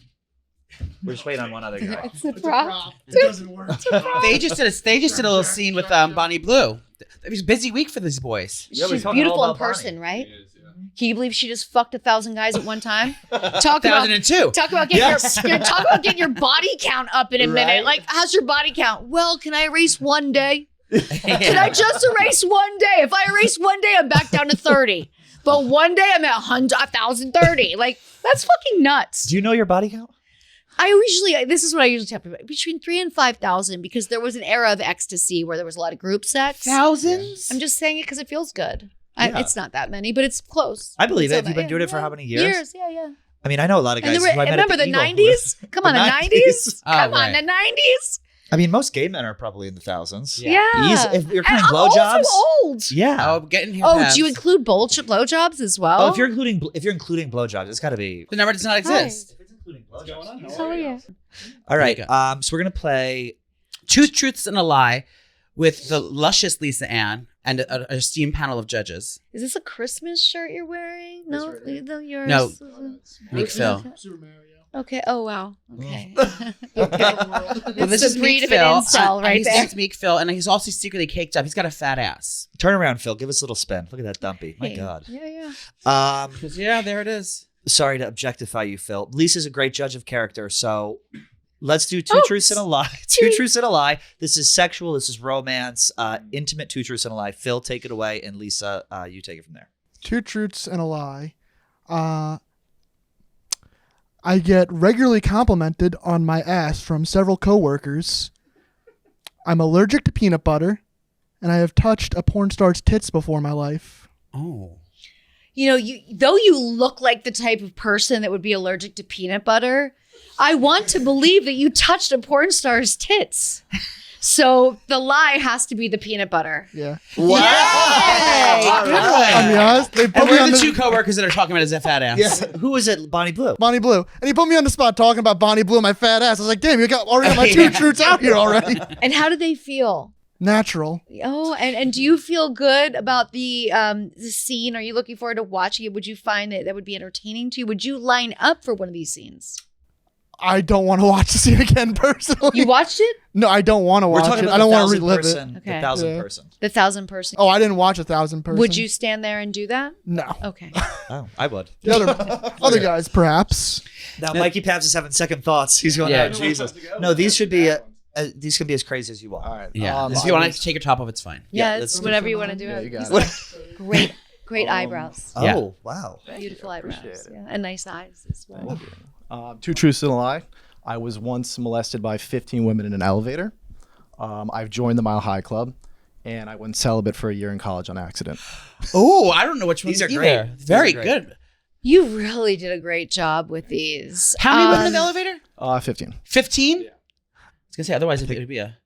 We're just waiting on one other guy. It's a prop. It doesn't work. They just did a little scene with Bonnie Blue. It was a busy week for these boys. She's beautiful in person, right? Can you believe she just fucked 1,000 guys at one time? Talk 1,002. about getting your body count up in a minute. Like, how's your body count? Well, can I erase one day? Can I just erase one day? If I erase one day, I'm back down to 30. But one day I'm at 1,030. Like, that's fucking nuts. Do you know your body count? This is what I usually tell people, between 3,000 and 5,000, because there was an era of ecstasy where there was a lot of group sex. Thousands? I'm just saying it because it feels good. It's not that many, but it's close. I believe it. You've been doing it for how many years? Years, yeah. I mean, I know a lot of guys. Remember the 90s? Come on, the 90s? Come on, the 90s? I mean, most gay men are probably in the thousands. Yeah. If you're counting blowjobs. I'm also old. Yeah. Getting here. Oh, do you include blowjobs as well? Oh, if you're including blowjobs, it's got to be. The number does not exist. If it's including blowjobs. Oh, yeah. All right. So we're gonna play Two Truths and a Lie with the luscious Lisa Ann and an esteemed panel of judges. Is this a Christmas shirt you're wearing? No, yours. No. Meek Phil. Super Mario. Okay. Oh wow. Okay. Well, this is breed Meek of Phil. an incel right His there. name's Meek Phil, and he's also secretly caked up. He's got a fat ass. turn around, Phil. Give us a little spin. Look at that dumpy. My Hey. God. Yeah. Yeah, there it is. Sorry to objectify you, Phil. Lisa's a great judge of character, so let's do two truths and a lie. Two truths and a lie. This is sexual. This is romance. Intimate two truths and a lie. Phil, take it away, and Lisa, you take it from there. Two truths and a lie. I get regularly complimented on my ass from several coworkers. I'm allergic to peanut butter, and I have touched a porn star's tits before in my life. Oh. You know, though you look like the type of person that would be allergic to peanut butter, I want to believe that you touched a porn star's tits. So the lie has to be the peanut butter. Yeah. Wow. I'll be honest. They put And me we're on the two coworkers that are talking about his fat ass. Yeah. Who is it? Bonnie Blue. Bonnie Blue. And he put me on the spot talking about Bonnie Blue and my fat ass. I was like, damn, you already got my two truths out here already. And how do they feel? Natural. Oh, and do you feel good about the scene? Are you looking forward to watching it? Would you find that would be entertaining to you? Would you line up for one of these scenes? I don't want to watch the scene again personally. You watched it? No, I don't want to We're watch talking it. about I don't the want to 1,000 relive person. it. Okay. The 1,000 Yeah. person. The 1,000 person. Oh, I didn't watch 1,000 person. Would you stand there and do that? No. Okay. Oh, I would. The other guys, perhaps. Now, Mikey Pavs is having second thoughts. He's going, Yeah. oh, Jesus. No, these should be these can be as crazy as you want. All right. Yeah. If you want to take your top off, it's fine. Yeah, let's it's do whatever you want to do. Yeah, you got He's got great eyebrows. Oh, Yeah. wow. Beautiful eyebrows. appreciate it. Yeah. And nice eyes as well. Two truths and a lie. I was once molested by 15 women in an elevator. I've joined the Mile High Club, and I went celibate for a year in college on accident. Oh, I don't know which ones These are either. great. These Very are great. good. You really did a great job with these. How many women in the elevator? 15. 15? I was gonna say otherwise it would be a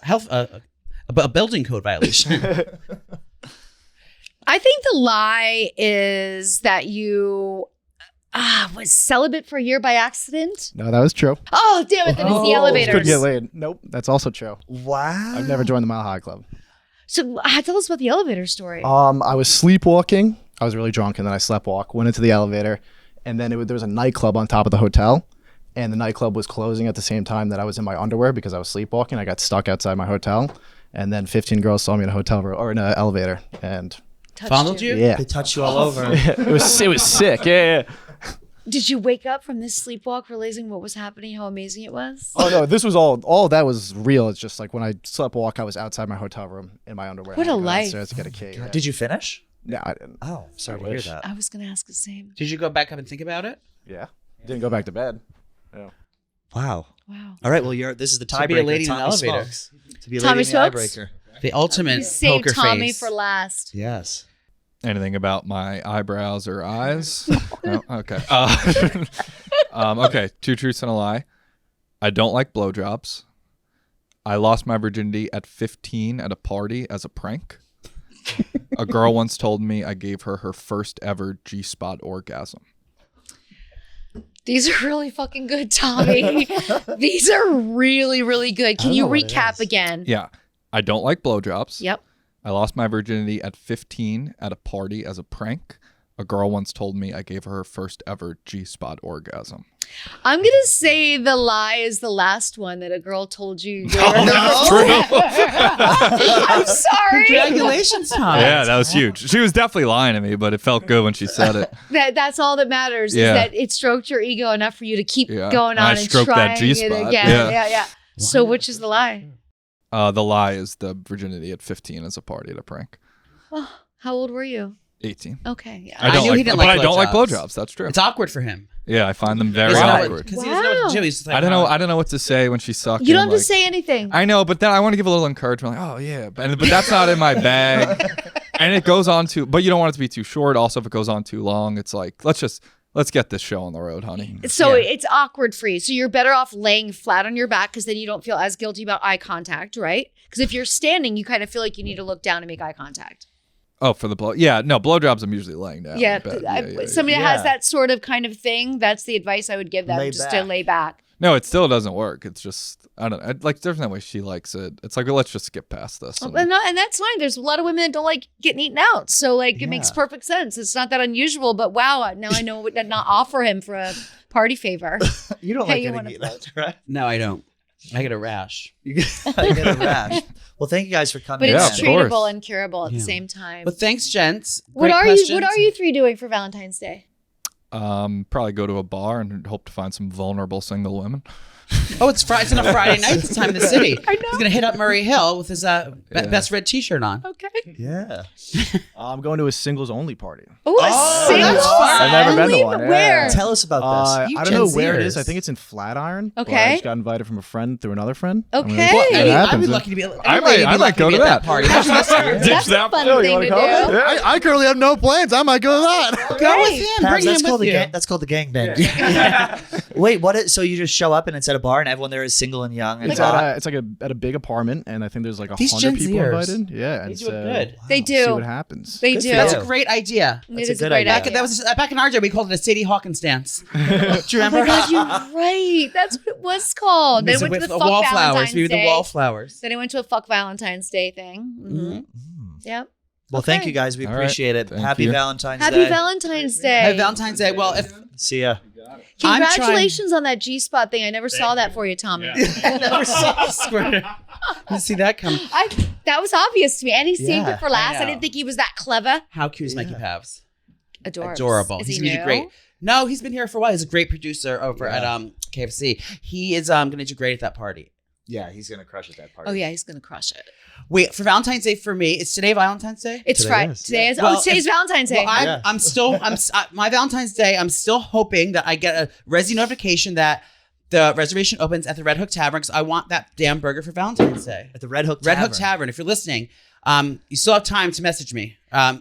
health a building code violation. I think the lie is that you was celibate for a year by accident. No, that was true. Oh, damn it. Then it's the elevators. Couldn't get laid. Nope, that's also true. Wow. I've never joined the Mile High Club. So tell us about the elevator story. I was sleepwalking. I was really drunk, and then I sleptwalk, went into the elevator, and then there was a nightclub on top of the hotel, and the nightclub was closing at the same time that I was in my underwear because I was sleepwalking. I got stuck outside my hotel, and then 15 girls saw me in a hotel room or in an elevator, and Touched Fondled you? yeah, They touch you all over. it was sick. Yeah. Did you wake up from this sleepwalk realizing what was happening, how amazing it was? Oh no, this was all of that was real. It's just like when I sleptwalk, I was outside my hotel room in my underwear. What and I a go life. downstairs to get a cake. Yeah. Did you finish? No, I didn't. Oh, sorry I to hear wish. that. I was going to ask the same. Did you go back up and think about it? Yeah, didn't go back to bed. Wow. Wow. All right, well, this is the To be a tiebreaker. lady in an Tommy elevator. Smokes. To be a Tommy lady in the Smokes? tiebreaker. The ultimate You saved poker Tommy face. for last. Yes. Anything about my eyebrows or eyes? No? Okay. Okay. Two truths and a lie. I don't like blowjobs. I lost my virginity at 15 at a party as a prank. A girl once told me I gave her her first ever G-spot orgasm. These are really fucking good, Tommy. These are really, really good. Can you recap again? Yeah. I don't like blowjobs. Yep. I lost my virginity at 15 at a party as a prank. A girl once told me I gave her her first ever G-spot orgasm. I'm going to say the lie is the last one that a girl told you. I'm sorry. Congratulations, Tom. Yeah, that was huge. She was definitely lying to me, but it felt good when she said it. That's all that matters is that it stroked your ego enough for you to keep going on and stroked trying that G-spot. it again. Yeah. So which is the lie? The lie is the virginity at 15 as a party at a prank. Oh, how old were you? 18. Okay. Yeah. I knew he didn't like I don't like blowjobs. blowjobs. That's true. It's awkward for him. Yeah, I find them very Wow. awkward. Because he doesn't know what to do. He's just like, I don't know what to say when she's sucking. You don't have like, to say anything. I know, but then I want to give a little encouragement. Like, oh yeah, but that's not in my bag. And it goes on but you don't want it to be too short. Also, if it goes on too long, it's like let's get this show on the road, honey. So it's awkward for you. So you're better off laying flat on your back because then you don't feel as guilty about eye contact, right? Because if you're standing, you kind of feel like you need to look down and make eye contact. Oh, for the blow? Yeah, no, blowjobs. I'm usually laying down. Yeah, Yeah. somebody that has that sort of kind of thing. That's the advice I would give them, to lay back. No, it still doesn't work. It's just like there's no way she likes it. It's like, well, let's just skip past this. And that's fine. There's a lot of women that don't like getting eaten out, so like it makes perfect sense. It's not that unusual. But wow, now I know what to not offer him for a party favor. You don't like getting eaten out, right? No, I don't. I get a rash. I get a rash. Well, thank you guys for coming. But it's of course. treatable and curable at the same time. Well, thanks, gents. What Great are questions. you 3 doing for Valentine's Day? Probably go to a bar and hope to find some vulnerable single women. Oh, it's on a Friday night this time in the city. I know. He's going to hit up Murray Hill with his best red t-shirt on. Okay. Yeah. I'm going to a singles only party. Oh, a single that's fun. I've never been to only? one. Where? Tell us about this. You I don't know Gen where it Zers. is. I think it's in Flatiron. but Okay. I just got invited from a friend through another friend. Okay. Well, See I what mean, I'd happens. be lucky to be. I might go to that party. That's a fun thing to do. I currently have no plans. I might go to that. Go with him. Pavs, Bring him that's called with you. that's called the gangbang. Wait, so you just show up and it's at a bar and everyone there is single and young and It's like at a big apartment, and I think there's like These 100 Gen people Zers. invited. Yeah, They and do it good. They do. See what happens. They Good do. for That's you. a great idea. It That's a is a good great idea. idea. That was back in our day. We called it a Sadie Hawkins dance. Do you Oh remember? my God, you're right. That's what it was called. Then I went to the fuck wallflowers. Valentine's We were the Day. wallflowers. Then I went to a fuck Valentine's Day thing. Mm-hmm. Yep. Well, thank Okay. you guys. We All right. appreciate it. Thank Happy you. Valentine's Happy Day. Valentine's Day. Happy Valentine's Day. Well, if See ya. I'm trying- Congratulations on that G-spot thing. I never saw that for you, Tommy. I never saw Square. Didn't see that coming. That was obvious to me. And he saved Yeah, it for last. I I, know. didn't think he was that clever. How cute is Mikey Pavs? Adorable. Is He's he gonna new? do great. No, he's been here for a while. He's a great producer over at KFC. He is going to do great at that party. Yeah, he's gonna crush at that party. Oh, yeah. He's going to crush it. Wait, for Valentine's Day for me, is today Valentine's Day? It's Today Friday. is, Today is. Well, Today's Valentine's Day. Well, my Valentine's Day, I'm still hoping that I get a Resi notification that the reservation opens at the Red Hook Tavern because I want that damn burger for Valentine's Day. At the Red Hook Red Tavern. Hook Tavern. If you're listening, you still have time to message me. Go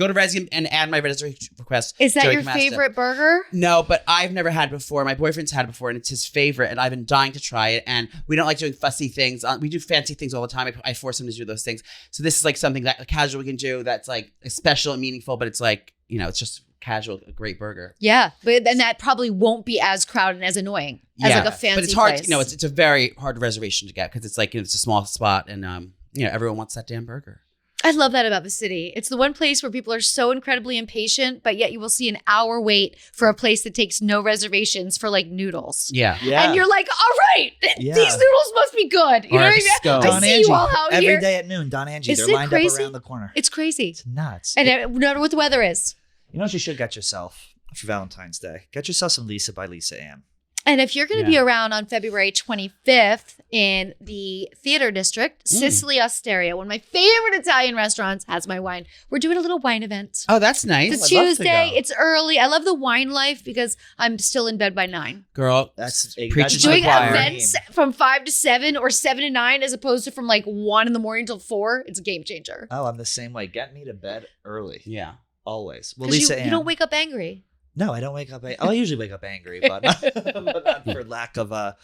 to Resi and add my reservation request. Is that Joey your Camasta. favorite burger? No, but I've never had before. My boyfriend's had it before, and it's his favorite, and I've been dying to try it. And we don't like doing fussy things. We do fancy things all the time. I force him to do those things. So this is like something that casual we can do that's like special and meaningful, but it's like, it's just casual, a great burger. Yeah. But then that probably won't be as crowded and as annoying as like a fancy but it's hard. place. It's a very hard reservation to get because it's like it's a small spot, and everyone wants that damn burger. I love that about the city. It's the one place where people are so incredibly impatient, but yet you will see an hour wait for a place that takes no reservations for like noodles. Yeah. Yeah. And you're like, all right, Yeah. these noodles must be good. You know what I mean? scones. I Don see Angie. you all out Every here. day at noon, Don Angie. Isn't They're it lined crazy? up around the corner. It's crazy. It's nuts. And no matter what the weather is. You know what you should get yourself for Valentine's Day? Get yourself some Lisa by Lisa Ann. And if you're going to be around on February 25th in the theater district, Sicily Osteria, one of my favorite Italian restaurants, has my wine. We're doing a little wine event. Oh, that's nice. It's I'd love to Tuesday. go. It's early. I love the wine life because I'm still in bed by 9. Girl, That's preaching to the Doing choir. events from 5 to 7 or 7 to 9 as opposed to from like 1 in the morning till 4, it's a game changer. Oh, I'm the same way. Get me to bed early. Yeah. Always. Well, 'Cause Lisa Ann. you don't wake up angry. No, I don't wake up. I usually wake up angry, but not for lack of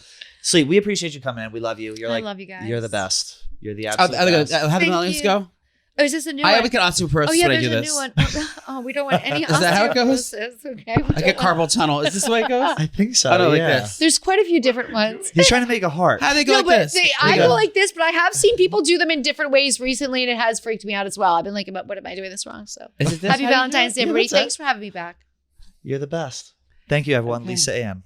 sleep. We appreciate you coming in. We love you. You're I like, love you guys. You're the best. You're the Oh, absolute best. have the Thank millions you. go. Oh, is this a new I one? always get osteoporosis Oh yeah, when I there's do a this. new one. Oh, we don't want any Is that how it goes? osteoporosis. Okay. I get carpal tunnel. Is this the way it goes? I think so. I don't like yeah. this. There's quite a few different ones. He's trying to make a heart. How do they go No, like but this? I go like this, but I have seen people do them in different ways recently, and it has freaked me out as well. I've been like, what am I doing this wrong? So Is it this? happy How do you do Valentine's it? Day, Yeah, everybody. that's it. Thanks for having me back. You're the best. Thank you, everyone. Okay. Lisa Ann.